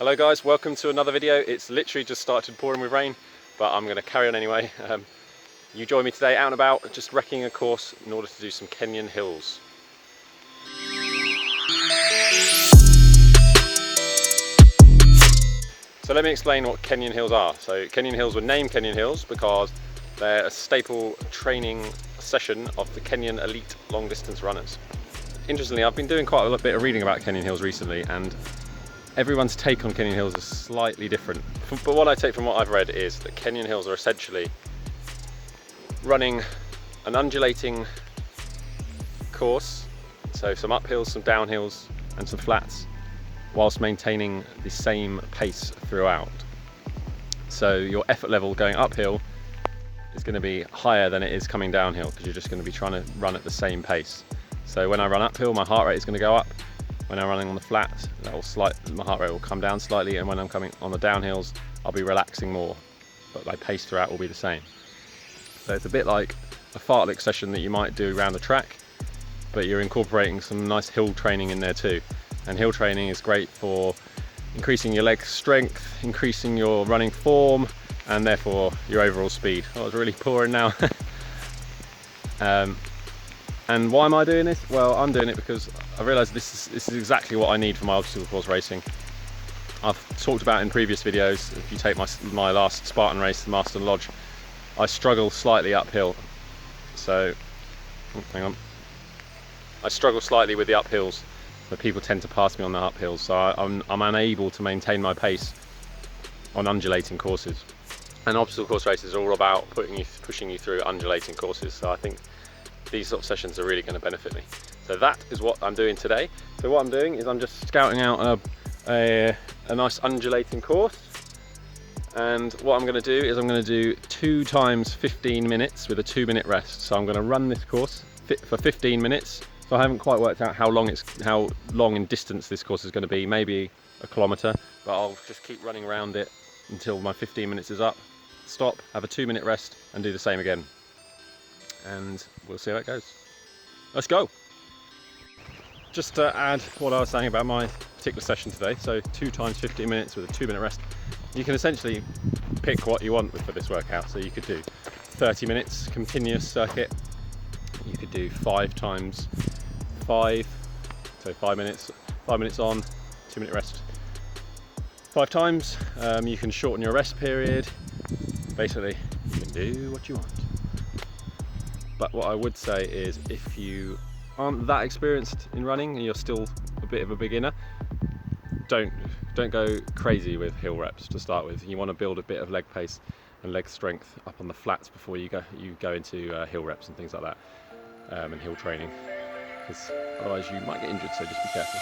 Hello guys, welcome to another video. It's literally just started pouring with rain, but I'm going to carry on anyway. You join me today out and about, just wrecking a course in order to do some Kenyan Hills. So let me explain what Kenyan Hills are. So Kenyan Hills were named Kenyan Hills because they're a staple training session of the Kenyan elite long distance runners. Interestingly, I've been doing quite a bit of reading about Kenyan Hills recently, and everyone's take on Kenyan Hills is slightly different. But what I take from what I've read is that Kenyan Hills are essentially running an undulating course, so some uphills, some downhills and some flats, whilst maintaining the same pace throughout. So your effort level going uphill is going to be higher than it is coming downhill, because you're just going to be trying to run at the same pace. So when I run uphill, my heart rate is going to go up. When I'm running on the flat, my heart rate will come down slightly, and when I'm coming on the downhills, I'll be relaxing more, but my pace throughout will be the same. So it's a bit like a fartlek session that you might do around the track, but you're incorporating some nice hill training in there too. And hill training is great for increasing your leg strength, increasing your running form, and therefore your overall speed. Oh, it's really pouring now. And why am I doing this? Well, I'm doing it because I realised this is exactly what I need for my obstacle course racing. I've talked about in previous videos, if you take my last Spartan race, the Marston Lodge, I struggle slightly uphill. So, hang on. I struggle slightly with the uphills, so people tend to pass me on the uphills, so I'm unable to maintain my pace on undulating courses. And obstacle course races are all about pushing you through undulating courses, so I think these sort of sessions are really going to benefit me. So that is what I'm doing today. So what I'm doing is I'm just scouting out a nice undulating course, and what I'm going to do is I'm going to do 2 times 15 minutes with a 2-minute rest. So I'm going to run this course for 15 minutes. So I haven't quite worked out how long in distance this course is going to be, maybe a kilometre, but I'll just keep running around it until my 15 minutes is up, stop, have a 2-minute rest and do the same again. And we'll see how it goes. Let's go. Just to add what I was saying about my particular session today, so 2 times 15 minutes with a 2-minute rest. You can essentially pick what you want for this workout. So you could do 30 minutes continuous circuit. You could do 5 times 5, so 5 minutes on, 2-minute rest 5 times. You can shorten your rest period. Basically, you can do what you want. But what I would say is, if you aren't that experienced in running and you're still a bit of a beginner, don't go crazy with hill reps to start with. You want to build a bit of leg pace and leg strength up on the flats before you go into hill reps and things like that, and hill training, because otherwise you might get injured, so just be careful.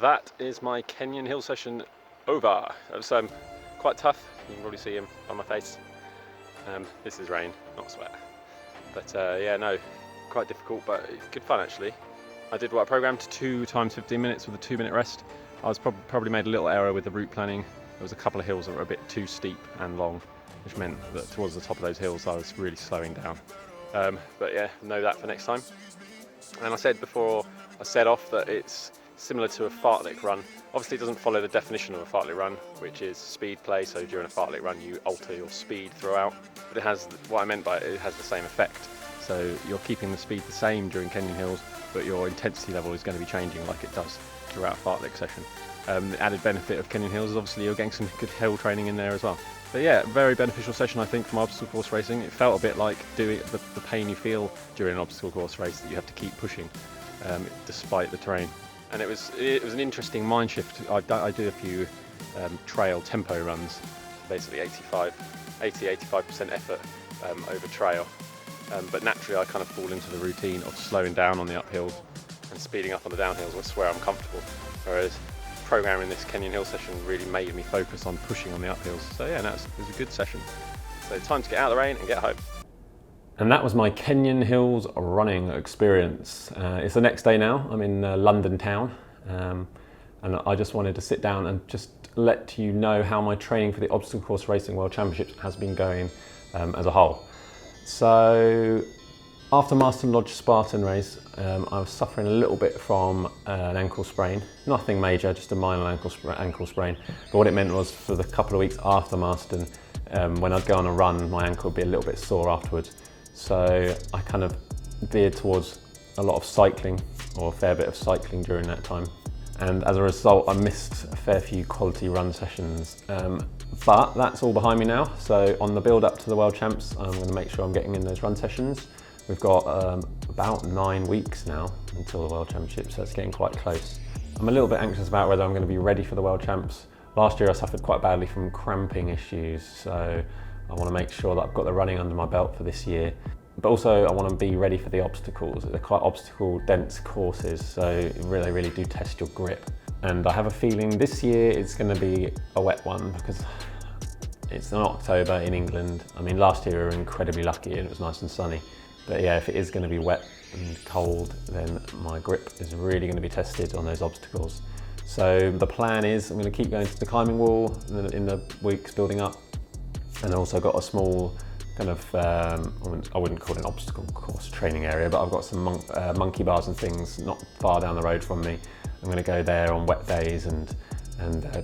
That is my Kenyan Hill session over. It was quite tough. You can probably see him on my face. This is rain, not sweat. But yeah, no, quite difficult, but good fun actually. I did what I programmed, 2 times 15 minutes with a 2-minute rest. I was probably made a little error with the route planning. There was a couple of hills that were a bit too steep and long, which meant that towards the top of those hills I was really slowing down. But yeah, know that for next time. And I said before I set off that it's similar to a fartlek run. Obviously it doesn't follow the definition of a fartlek run, which is speed play, so during a fartlek run you alter your speed throughout. But it has, what I meant by it has the same effect. So you're keeping the speed the same during Kenyan Hills, but your intensity level is going to be changing like it does throughout a fartlek session. The added benefit of Kenyan Hills is obviously you're getting some good hill training in there as well. But yeah, very beneficial session I think from obstacle course racing. It felt a bit like doing the pain you feel during an obstacle course race, that you have to keep pushing despite the terrain. And it was an interesting mind shift. I do a few trail tempo runs, basically 80-85% effort over trail. But naturally I kind of fall into the routine of slowing down on the uphills and speeding up on the downhills, which is where I'm comfortable. Whereas programming this Kenyan Hill session really made me focus on pushing on the uphills. So yeah, it was a good session. So time to get out of the rain and get home. And that was my Kenyan Hills running experience. It's the next day now. I'm in London town, and I just wanted to sit down and just let you know how my training for the Obstacle Course Racing World Championships has been going as a whole. So after Marston Lodge Spartan race, I was suffering a little bit from an ankle sprain. Nothing major, just a minor ankle sprain. But what it meant was for the couple of weeks after Marston, when I'd go on a run, my ankle would be a little bit sore afterwards. So I kind of veered towards a lot of cycling, or a fair bit of cycling during that time. And as a result, I missed a fair few quality run sessions. But that's all behind me now. So on the build up to the World Champs, I'm going to make sure I'm getting in those run sessions. We've got about 9 weeks now until the World Championships, so it's getting quite close. I'm a little bit anxious about whether I'm going to be ready for the World Champs. Last year I suffered quite badly from cramping issues, so I want to make sure that I've got the running under my belt for this year. But also I want to be ready for the obstacles. They're quite obstacle dense courses, so they really do test your grip. And I have a feeling this year it's going to be a wet one because it's in October in England. I mean, last year we were incredibly lucky and it was nice and sunny. But yeah, if it is going to be wet and cold, then my grip is really going to be tested on those obstacles. So the plan is I'm going to keep going to the climbing wall in the weeks building up. And I also got a small kind of, I wouldn't call it an obstacle course training area, but I've got some monkey bars and things not far down the road from me. I'm going to go there on wet days and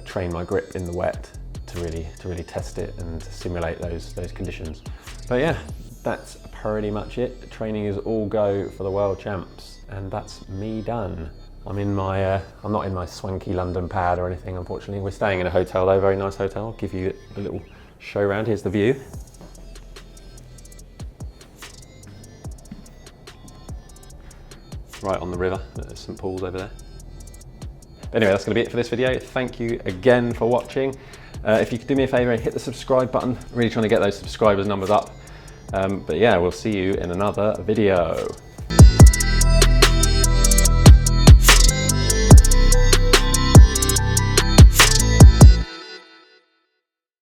train my grip in the wet to really test it and simulate those conditions. But yeah, that's pretty much it. Training is all go for the World Champs, and that's me done. I'm not in my swanky London pad or anything, unfortunately. We're staying in a hotel though, very nice hotel. I'll give you a little show around. Here's the view. Right on the river, there's St Paul's over there. Anyway, that's going to be it for this video. Thank you again for watching. If you could do me a favour and hit the subscribe button, I'm really trying to get those subscribers numbers up. But yeah, we'll see you in another video.